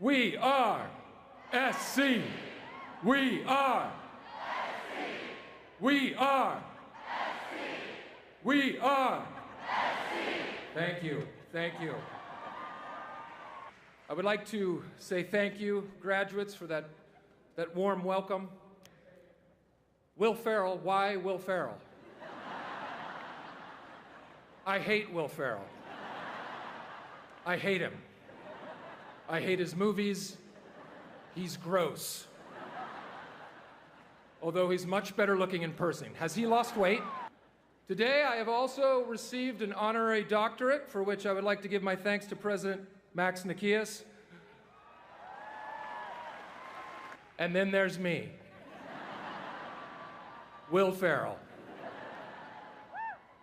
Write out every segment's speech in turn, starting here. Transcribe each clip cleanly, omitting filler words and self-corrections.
We are SC. We are SC. We are SC. We are SC. Thank you. Thank you. I would like to say thank you, graduates, for that warm welcome. Will Ferrell, why Will Ferrell? I hate Will Ferrell. I hate him. I hate his movies. He's gross. Although he's much better looking in person. Has he lost weight? Today, I have also received an honorary doctorate, for which I would like to give my thanks to President Max Nikias. And then there's me, Will Ferrell,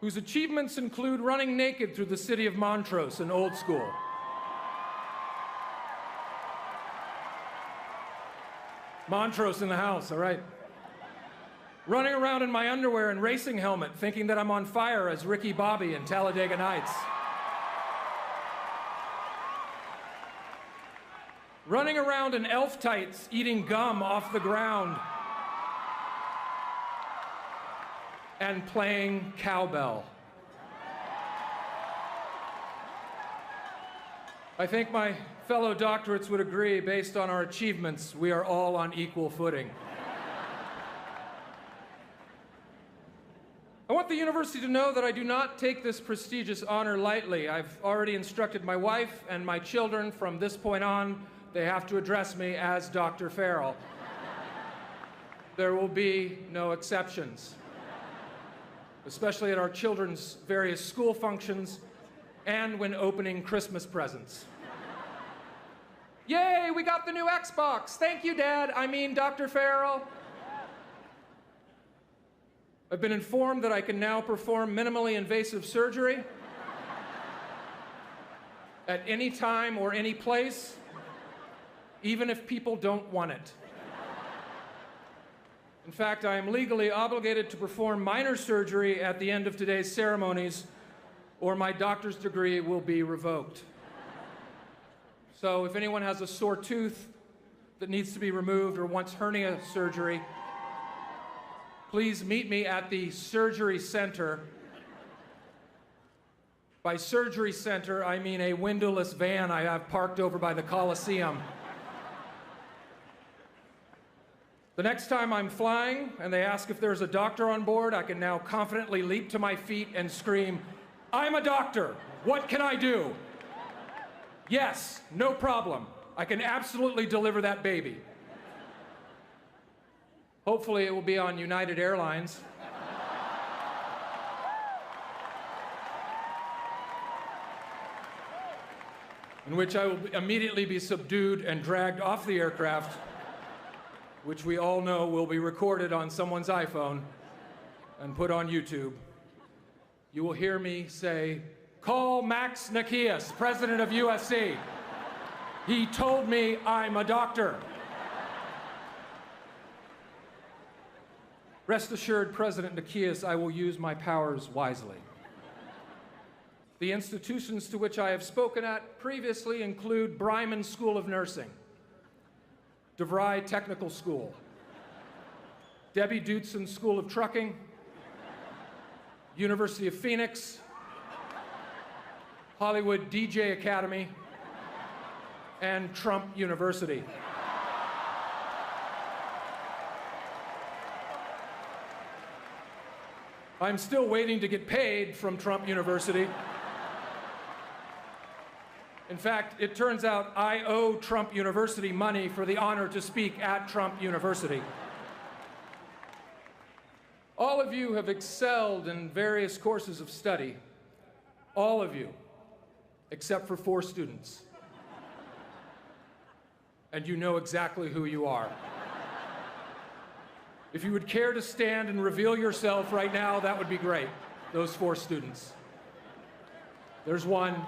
whose achievements include running naked through the city of Montrose in old school. Montrose in the house, all right. Running around in my underwear and racing helmet, thinking that I'm on fire as Ricky Bobby in Talladega Nights. Running around in elf tights, eating gum off the ground. And playing cowbell. I think my fellow doctorates would agree, based on our achievements, we are all on equal footing. I want the university to know that I do not take this prestigious honor lightly. I've already instructed my wife and my children from this point on, they have to address me as Dr. Ferrell. There will be no exceptions, especially at our children's various school functions and when opening Christmas presents. Yay, we got the new Xbox. Thank you, Dad. I mean, Dr. Ferrell. I've been informed that I can now perform minimally invasive surgery at any time or any place, even if people don't want it. In fact, I am legally obligated to perform minor surgery at the end of today's ceremonies, or my doctor's degree will be revoked. So if anyone has a sore tooth that needs to be removed or wants hernia surgery, please meet me at the surgery center. By surgery center, I mean a windowless van I have parked over by the Coliseum. The next time I'm flying and they ask if there's a doctor on board, I can now confidently leap to my feet and scream, "I'm a doctor. What can I do?" Yes, no problem. I can absolutely deliver that baby. Hopefully it will be on United Airlines. In which I will immediately be subdued and dragged off the aircraft, which we all know will be recorded on someone's iPhone and put on YouTube. You will hear me say, "Call Max Nikias, president of USC. He told me I'm a doctor." Rest assured, President Nikias, I will use my powers wisely. The institutions to which I have spoken at previously include Bryman School of Nursing, DeVry Technical School, Debbie Dootson School of Trucking, University of Phoenix, Hollywood DJ Academy, and Trump University. I'm still waiting to get paid from Trump University. In fact, it turns out I owe Trump University money for the honor to speak at Trump University. All of you have excelled in various courses of study. All of you, except for 4 students. And you know exactly who you are. If you would care to stand and reveal yourself right now, that would be great. Those 4 students. There's 1,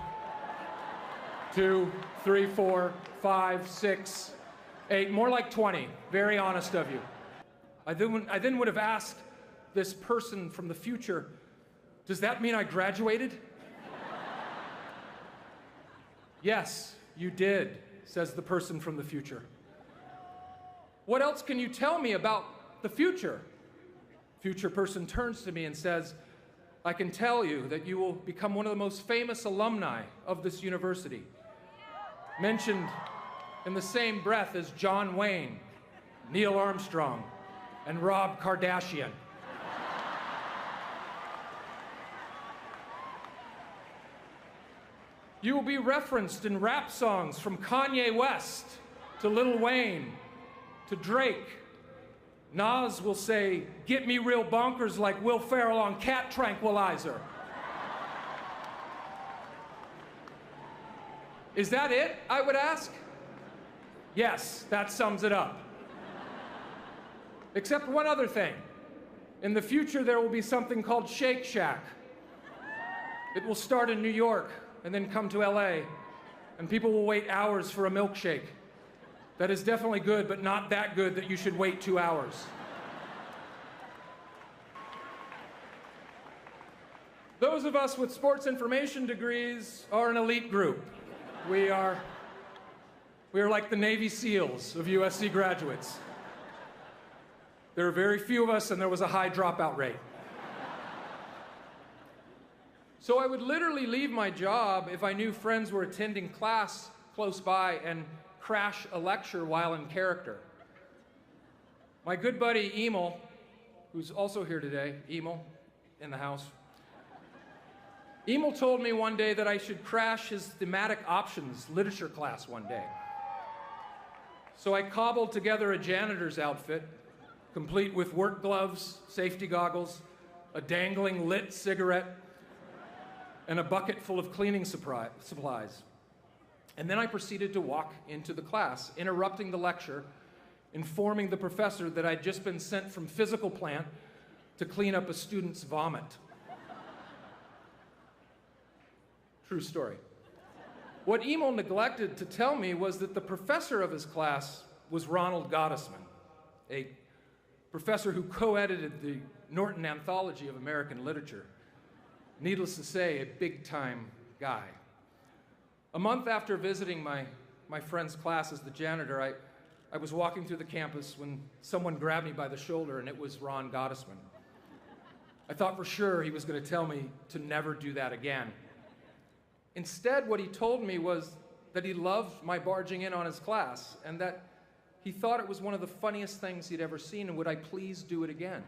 2, 3, 4, 5, 6, 8, more like 20. Very honest of you. I then would have asked this person from the future, does that mean I graduated? Yes, you did. says the person from the future. What else can you tell me about the future? Future person turns to me and says, I can tell you that you will become one of the most famous alumni of this university. Mentioned in the same breath as John Wayne, Neil Armstrong, and Rob Kardashian. You will be referenced in rap songs from Kanye West to Lil Wayne to Drake. Nas will say, get me real bonkers like Will Ferrell on cat tranquilizer. Is that it, I would ask? Yes, that sums it up. Except one other thing. In the future, there will be something called Shake Shack. It will start in New York and then come to LA, and people will wait hours for a milkshake. That is definitely good, but not that good that you should wait 2 hours. Those of us with sports information degrees are an elite group. We are like the Navy SEALs of USC graduates. There are very few of us, and there was a high dropout rate. So I would literally leave my job if I knew friends were attending class close by and crash a lecture while in character. My good buddy Emil, who's also here today, Emil, in the house. Emil told me one day that I should crash his thematic options literature class one day. So I cobbled together a janitor's outfit, complete with work gloves, safety goggles, a dangling lit cigarette, and a bucket full of cleaning supplies. And then I proceeded to walk into the class, interrupting the lecture, informing the professor that I'd just been sent from physical plant to clean up a student's vomit. True story. What Emil neglected to tell me was that the professor of his class was Ronald Gottesman, a professor who co-edited the Norton Anthology of American Literature. Needless to say, a big-time guy. A month after visiting my friend's class as the janitor, I was walking through the campus when someone grabbed me by the shoulder, and it was Ron Gottesman. I thought for sure he was going to tell me to never do that again. Instead, what he told me was that he loved my barging in on his class, and that he thought it was one of the funniest things he'd ever seen, and would I please do it again?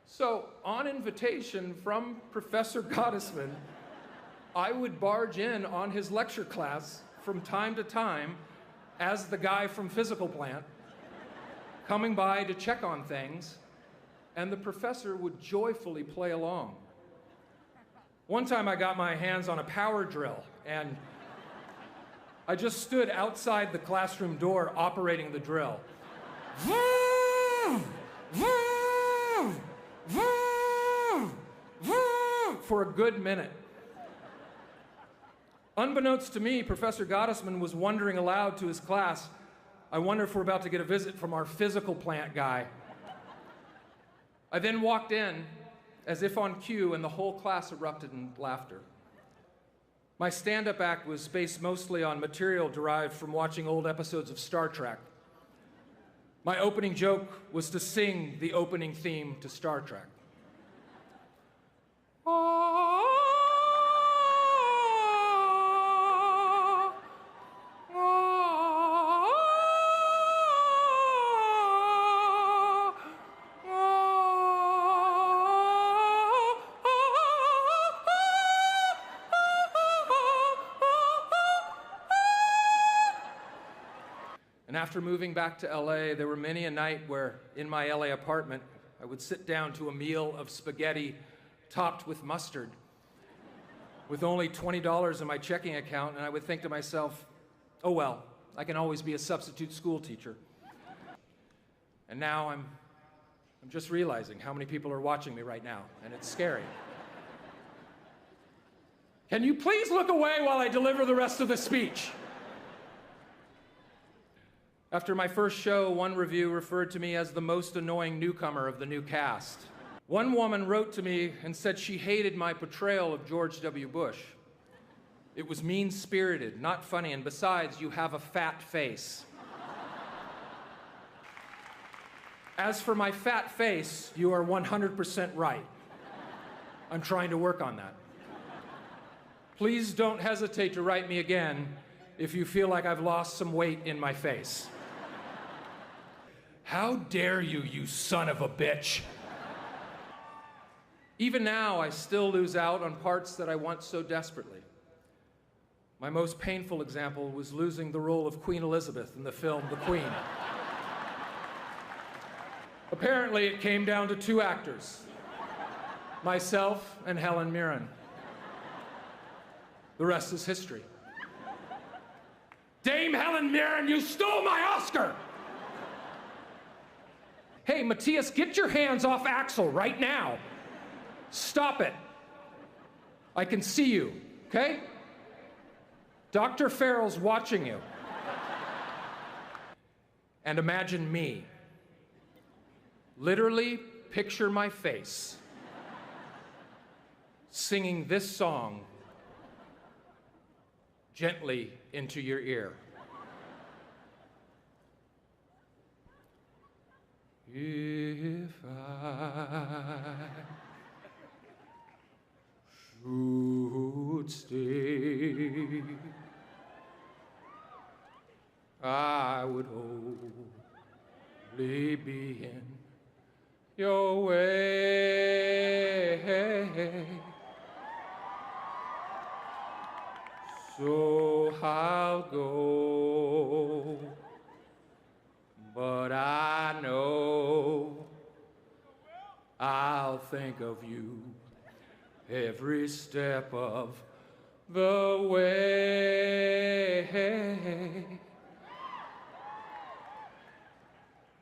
So, on invitation from Professor Gottesman, I would barge in on his lecture class from time to time as the guy from physical plant, coming by to check on things, and the professor would joyfully play along. One time I got my hands on a power drill, and I just stood outside the classroom door operating the drill. For a good minute. Unbeknownst to me, Professor Gottesman was wondering aloud to his class, I wonder if we're about to get a visit from our physical plant guy. I then walked in, as if on cue, and the whole class erupted in laughter. My stand-up act was based mostly on material derived from watching old episodes of Star Trek. My opening joke was to sing the opening theme to Star Trek. And after moving back to LA, there were many a night where, in my LA apartment, I would sit down to a meal of spaghetti topped with mustard, with only $20 in my checking account, and I would think to myself, oh well, I can always be a substitute school teacher. And now I'm just realizing how many people are watching me right now, and it's scary. Can you please look away while I deliver the rest of the speech? After my first show, one review referred to me as the most annoying newcomer of the new cast. One woman wrote to me and said she hated my portrayal of George W. Bush. It was mean-spirited, not funny, and besides, you have a fat face. As for my fat face, you are 100% right. I'm trying to work on that. Please don't hesitate to write me again if you feel like I've lost some weight in my face. How dare you, you son of a bitch! Even now, I still lose out on parts that I want so desperately. My most painful example was losing the role of Queen Elizabeth in the film The Queen. Apparently, it came down to two actors, myself and Helen Mirren. The rest is history. Dame Helen Mirren, you stole my Oscar! Hey, Matthias, get your hands off Axel right now. Stop it. I can see you, okay? Dr. Ferrell's watching you. And imagine me. Literally picture my face singing this song gently into your ear. If I should stay, I would only be in your way. So I'll go, but I know I'll think of you every step of the way.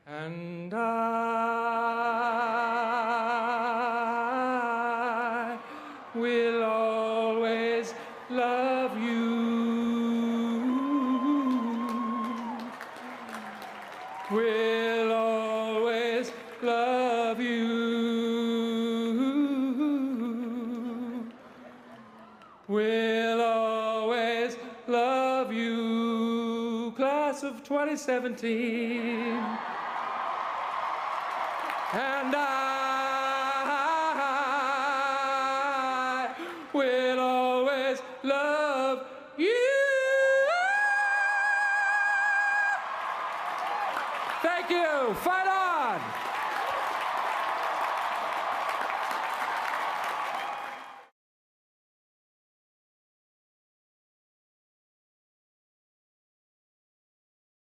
And I will always love you. Will always love you. Will always love you. Class of 2017. And I